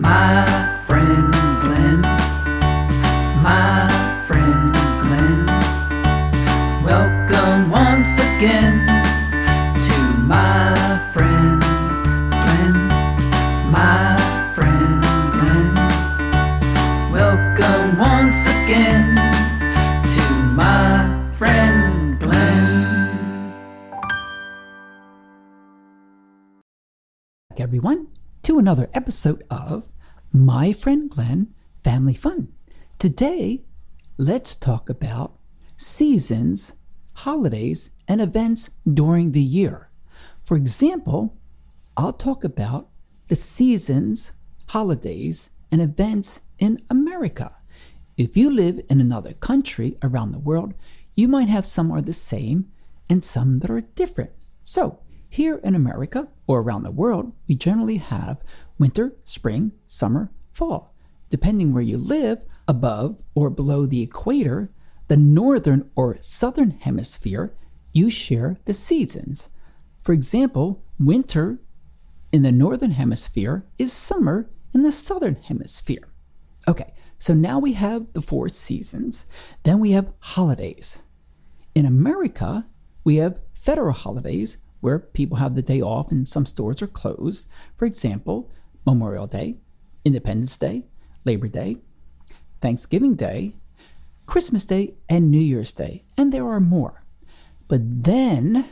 My friend Glenn, my friend Glenn. Welcome once again to my friend Glenn, my friend Glenn. Welcome once again to my friend Glenn. Everyone, to another episode of My Friend Glenn Family Fun. Today, let's talk about seasons, holidays, and events during the year. For example, I'll talk about the seasons, holidays, and events in America. If you live in another country around the world, you might have some are the same and some that are different. So, here in America or around the world, we generally have winter, spring, summer, fall. Depending where you live, above or below the equator, the northern or southern hemisphere, you share the seasons. For example, winter in the northern hemisphere is summer in the southern hemisphere. Okay, so now we have the 4 seasons. Then we have holidays. In America, we have federal holidays where people have the day off and some stores are closed. For example, Memorial Day, Independence Day, Labor Day, Thanksgiving Day, Christmas Day, and New Year's Day. And there are more. But then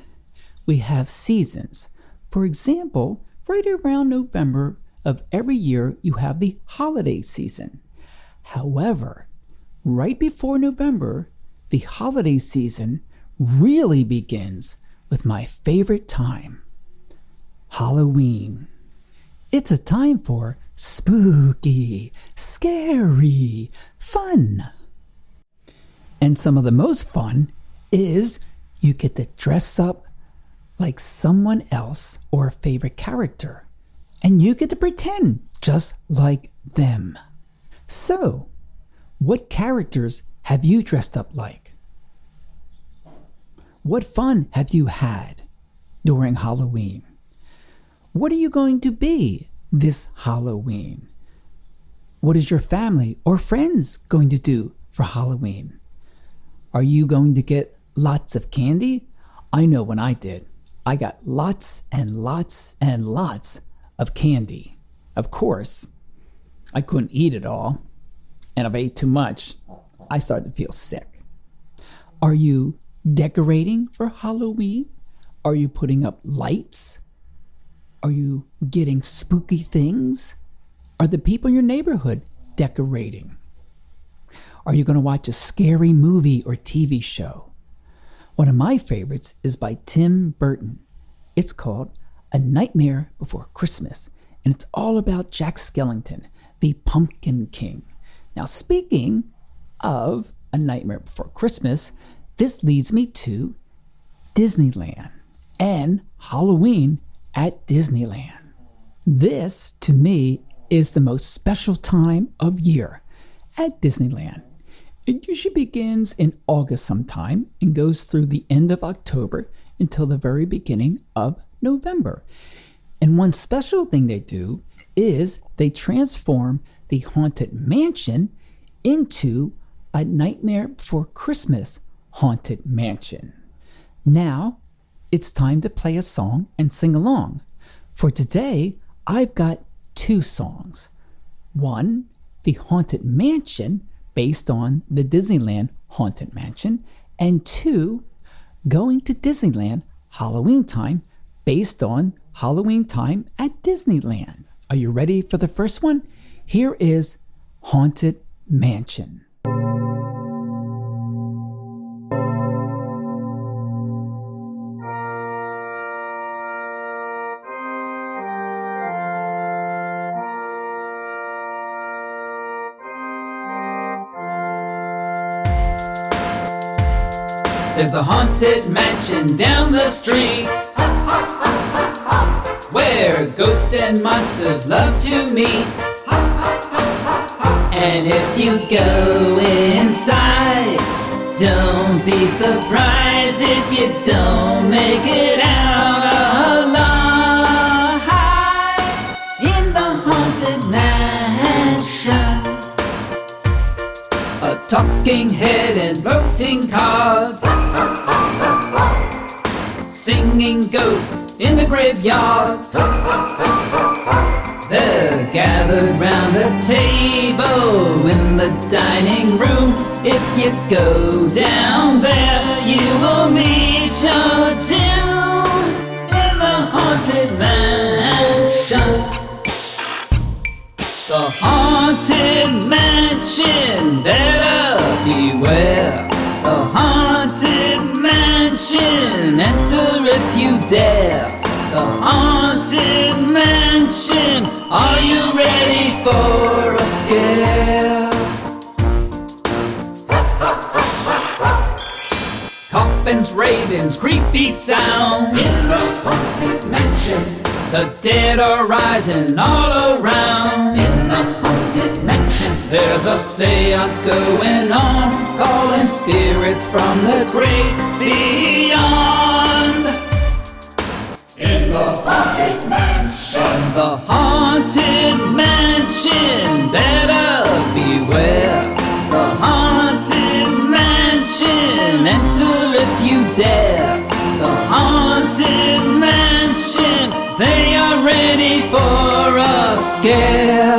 we have seasons. For example, right around November of every year, you have the holiday season. However, right before November, the holiday season really begins with my favorite time, Halloween. It's a time for spooky, scary, fun. And some of the most fun is you get to dress up like someone else or a favorite character, and you get to pretend just like them. So, what characters have you dressed up like? What fun have you had during Halloween? What are you going to be this Halloween? What is your family or friends going to do for Halloween? Are you going to get lots of candy? I know when I did. I got lots and lots and lots of candy. Of course, I couldn't eat it all, and if I ate too much, I started to feel sick. Are you decorating for Halloween? Are you putting up lights? Are you getting spooky things? Are the people in your neighborhood decorating? Are you going to watch a scary movie or TV show? One of my favorites is by Tim Burton. It's called A Nightmare Before Christmas, and it's all about Jack Skellington, the Pumpkin King. Now, speaking of A Nightmare Before Christmas, this leads me to Disneyland and Halloween at Disneyland. This, to me, is the most special time of year at Disneyland. It usually begins in August sometime and goes through the end of October until the very beginning of November. And one special thing they do is they transform the Haunted Mansion into A Nightmare Before Christmas Haunted Mansion. Now, it's time to play a song and sing along. For today, I've got 2 songs. One, The Haunted Mansion, based on the Disneyland Haunted Mansion, and 2, Going to Disneyland Halloween Time, based on Halloween Time at Disneyland. Are you ready for the first one? Here is Haunted Mansion. There's a haunted mansion down the street where ghosts and monsters love to meet. And if you go inside, don't be surprised if you don't make it out alive. In the haunted mansion, talking head and floating cars, singing ghosts in the graveyard. They're gathered round a table in the dining room. If you go down there, you will meet Charlotte Toon in the haunted mansion. The haunted mansion, better beware. The haunted mansion, enter if you dare. The haunted mansion, are you ready for a scare? Coffins, ravens, creepy sound in the haunted mansion. The dead are rising all around in the haunted mansion. There's a seance going on, calling spirits from the great beyond. In the haunted mansion. The haunted mansion, better beware. The haunted mansion, enter if you dare. The haunted mansion, they are ready for a scare.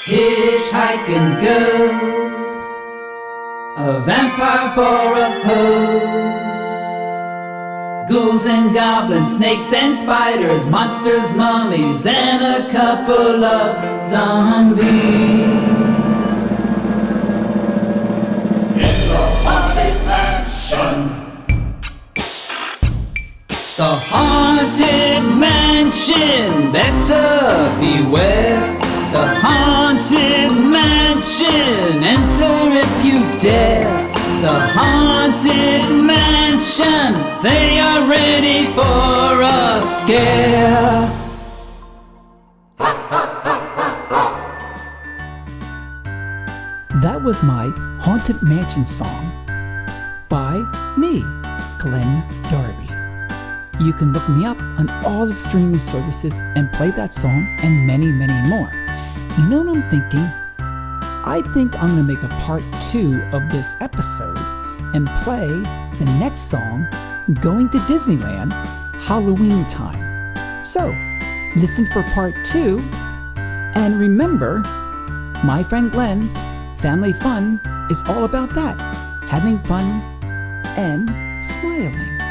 Hitchhiking ghosts, a vampire for a host. Ghouls and goblins, snakes and spiders, monsters, mummies, and a couple of zombies. In the haunted mansion. The haunted mansion, better beware. The haunted mansion, enter if you dare. The haunted mansion, they are ready for a scare. That was my Haunted Mansion song by me, Glenn Darby. You can look me up on all the streaming services and play that song and many, many more. You know what I'm thinking? I think I'm going to make a part 2 of this episode and play the next song, Going to Disneyland, Halloween Time. So, listen for part 2, and remember, my friend Glenn, family fun is all about that, having fun and smiling.